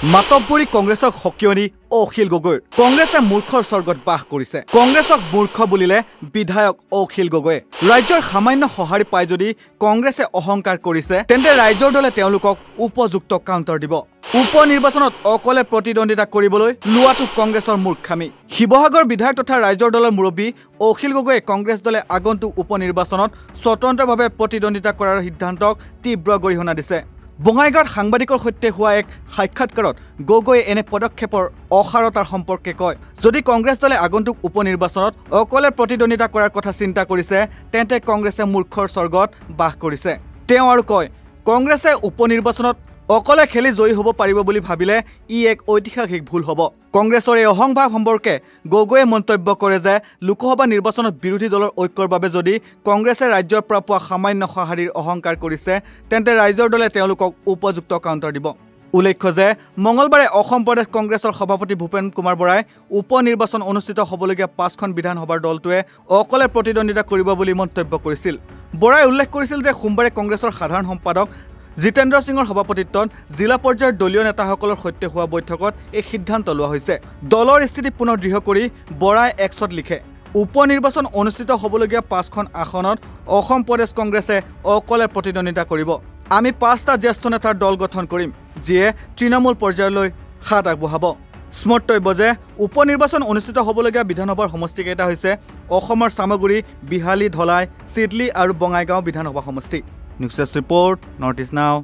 মাতব্বৰী কংগ্ৰেছক হকিয়নি অখিল গগৈৰ কংগ্ৰেছে মূৰ্খৰ স্বৰ্গত বাস কৰিছে কংগ্ৰেছক মূৰ্খ বুলিলে বিধায়ক অখিল গগৈয়ে ৰাজ্যৰ সামান্য সঁহাৰি পাই যদি কংগ্ৰেছে অহংকাৰ কৰিছে তেন্তে ৰাজ্যৰ দলে তেওঁলোকক উপযুক্ত কাউণ্টাৰ দিব উপনিৰ্বাচনত অকলে প্ৰতিদ্বন্দ্বিতা কৰিবলৈ লোৱাটো কংগ্ৰেছৰ মূৰ্খামি শিৱসাগৰ বিধায়ক তথা ৰাজ্যৰ দলৰ মুৰব্বী অখিল গগৈয়ে কংগ্ৰেছ দলে আগন্তুক উপনিৰ্বাচনত স্বতন্ত্ৰভাৱে প্ৰতিদ্বন্দ্বিতা কৰাৰ সিদ্ধান্তক তীব্ৰ গৰিহণা দিছে বঙাইগাঁৱত সাংবাদিকৰ সৈতে হোৱা এক সাক্ষাৎকাৰত গগৈয়ে এনে পদক্ষেপৰ অসাৰতাৰ সম্পৰ্কে কয় যদি কংগ্ৰেছ দলে আগন্তুক উপনিৰ্বাচনত অকলে প্ৰতিদ্বন্দ্বিতা কৰাৰ কথা চিন্তা কৰিছে তেন্তে কংগ্ৰেছে মূৰ্খৰ স্বৰ্গত বাস কৰিছে তেওঁ আৰু কয় কংগ্ৰেছে উপনিৰ্বাচনত অকলে খেলি জয়ী হ'ব পাৰিব বুলি ভাবিলে ই এক ঐতিহাসিক ভুল হ'ব কংগ্ৰেছৰ এই অহংভাৱ সম্পৰ্কে গগৈয়ে মন্তব্য কৰে যে লোকসভা নিৰ্বাচনত বিৰোধী দলৰ ঐক্যৰ বাবে যদি কংগ্ৰেছে ৰাজ্যৰ পৰা পোৱা সামান্য সঁহাৰিৰ অহংকাৰ কৰিছে তেন্তে ৰাজ্যৰ দলে তেওঁলোকক উপযুক্ত কাউণ্টাৰ দিব উল্লেখ্য যে মঙলবাৰে অসম প্ৰদেশ কংগ্ৰেছৰ সভাপতি ভূপেন কুমাৰ বৰাই উপনিৰ্বাচন অনুষ্ঠিত হ'বলগীয়া 5খন বিধানসভাৰ দলটোৱে অকলে প্ৰতিদ্বন্দ্বিতা কৰিব বুলি মন্তব্য কৰিছিল বৰাই উল্লেখ কৰিছিল যে সোমবাৰে কংগ্ৰেছৰ সাধাৰণ সম্পাদক জিতেন্দ্ৰ সিঙৰ সভাপতিত্বত জিলা পৰ্যায়ৰ দলীয় নেতাসকলৰ সৈতে হোৱা বৈঠকত এই সিদ্ধান্ত লোৱা হৈছে দলৰ স্থিতি পুনৰ দৃঢ় কৰি বৰাই এক্সত লিখে উপনিৰ্বাচন অনুষ্ঠিত হ'বলগীয়া 5খন আসনত অসম প্ৰদেশ কংগ্ৰেছে অকলে প্ৰতিদ্বন্দ্বিতা কৰিব আমি 5টা জ্যেষ্ঠ নেতাৰ দল গঠন কৰিম যিয়ে তৃণমূল পৰ্যায়লৈ হাত আগবঢ়াব স্মৰ্তব্য যে উপনিৰ্বাচন অনুষ্ঠিত হ'বলগীয়া বিধানসভাৰ সমষ্টিকেইটা হৈছে অসমৰ চামগুৰি বিহালী ধলাই চিডলি আৰু বঙাইগাঁও বিধানসভা সমষ্টি নিউজ ৰিপৰ্ট নৰ্থ ইষ্ট নাও